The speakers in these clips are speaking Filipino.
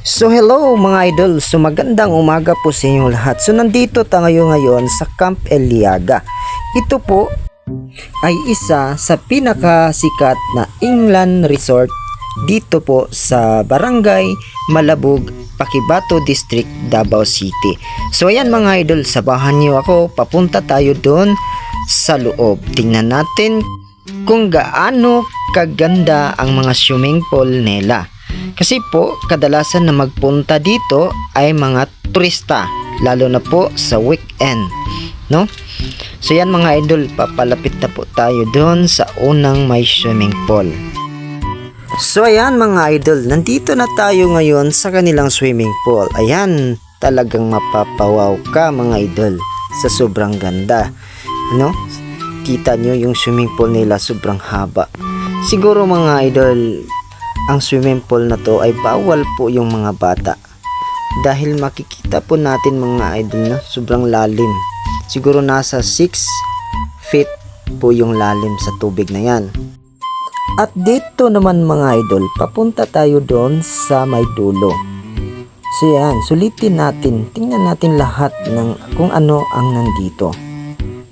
So hello mga idol, so magandang umaga po sa inyong lahat. So nandito tayo ngayon sa Camp Eliaga. Ito po ay isa sa pinakasikat na inland resort dito po sa Barangay Malabug, Paquibato District, Davao City. So ayan mga idol, sabahan niyo ako, papunta tayo doon sa loob. Tingnan natin kung gaano kaganda ang mga swimming pool nila. Kasi po, kadalasan na magpunta dito ay mga turista, lalo na po sa weekend, no? So yan mga idol, papalapit na po tayo doon sa unang may swimming pool. So ayan mga idol, nandito na tayo ngayon sa kanilang swimming pool. Ayan, talagang mapapawaw ka mga idol sa sobrang ganda, no? Kita nyo yung swimming pool nila, sobrang haba. Siguro mga idol, ang swimming pool na to ay bawal po yung mga bata dahil makikita po natin mga idol na sobrang lalim, siguro nasa 6 feet po yung lalim sa tubig na yan. At dito naman mga idol, papunta tayo doon sa may dulo. So yan, sulitin natin, tingnan natin lahat ng kung ano ang nandito.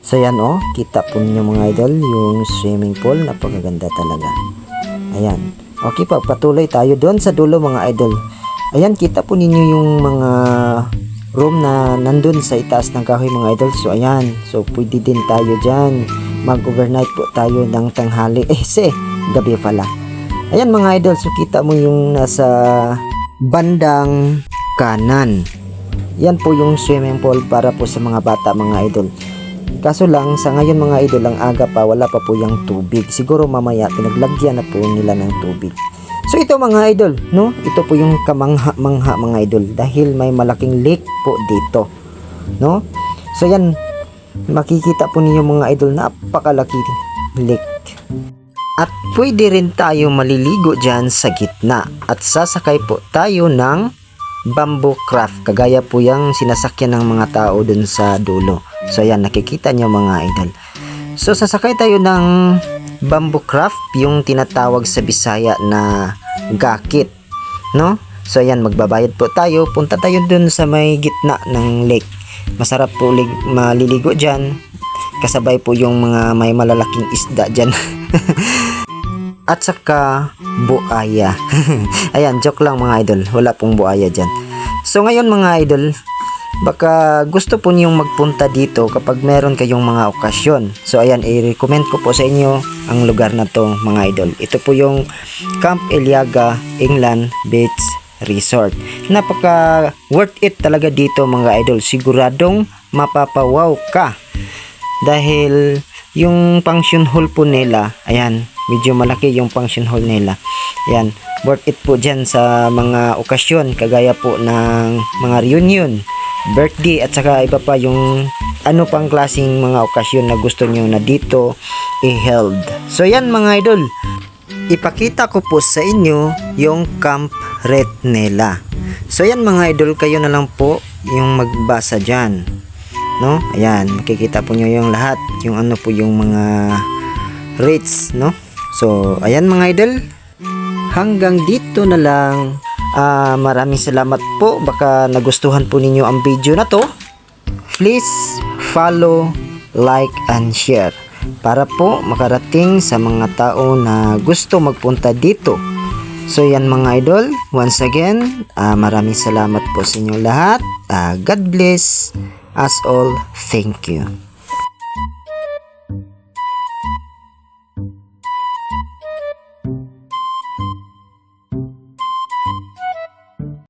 So yan kita po niyo mga idol yung swimming pool, napakaganda talaga. Ayan. Okay, patuloy tayo doon sa dulo mga idol. Ayan, kita po ninyo yung mga room na nandun sa itaas ng kahoy mga idol. So ayan, so pwede din tayo dyan. Mag-overnight po tayo ng tanghali. Gabi pala. Ayan mga idol, so kita mo yung nasa bandang kanan. Yan po yung swimming pool para po sa mga bata mga idol. Kaso lang, sa ngayon mga idol, ang aga pa, wala pa po yung tubig. Siguro mamaya, pinaglagyan na po nila ng tubig. So ito mga idol, no? Ito po yung kamangha-mangha mga idol. Dahil may malaking lake po dito, no? So yan, makikita po ninyo mga idol, napakalaki lake. At pwede rin tayo maliligo dyan sa gitna. At sasakay po tayo ng bamboo craft. Kagaya po yung sinasakyan ng mga tao dun sa dulo. So ayan, nakikita nyo mga idol. So sasakay tayo ng bamboo craft, yung tinatawag sa Bisaya na gakit, no? So ayan, magbabayad po tayo. Punta tayo dun sa may gitna ng lake. Masarap po maliligo dyan. Kasabay po yung mga may malalaking isda dyan. At saka buaya. Ayan, joke lang mga idol, wala pong buaya dyan. So ngayon mga idol, baka gusto po niyong magpunta dito kapag meron kayong mga okasyon. So ayan, i-recommend ko po sa inyo ang lugar na to mga idol. Ito po yung Camp Eliaga Inland Beach Resort. Napaka worth it talaga dito mga idol. Siguradong mapapawaw ka. Dahil yung function hall po nila, ayan, medyo malaki yung function hall nila. Ayan, worth it po dyan sa mga okasyon, kagaya po ng mga reunion, birthday, at saka iba pa yung ano pang klaseng mga okasyon na gusto nyo na dito i-held. So yan mga idol, ipakita ko po sa inyo yung camp rate nila. So yan mga idol, kayo na lang po yung magbasa dyan, no? Ayan, makikita po nyo yung lahat, yung ano po yung mga rates, no? So ayan mga idol, hanggang dito na lang. Maraming salamat po. Baka nagustuhan po ninyo ang video na to. Please follow, like, and share para po makarating sa mga tao na gusto magpunta dito. So yan mga idol, once again, maraming salamat po sa inyo lahat. God bless us all. Thank you.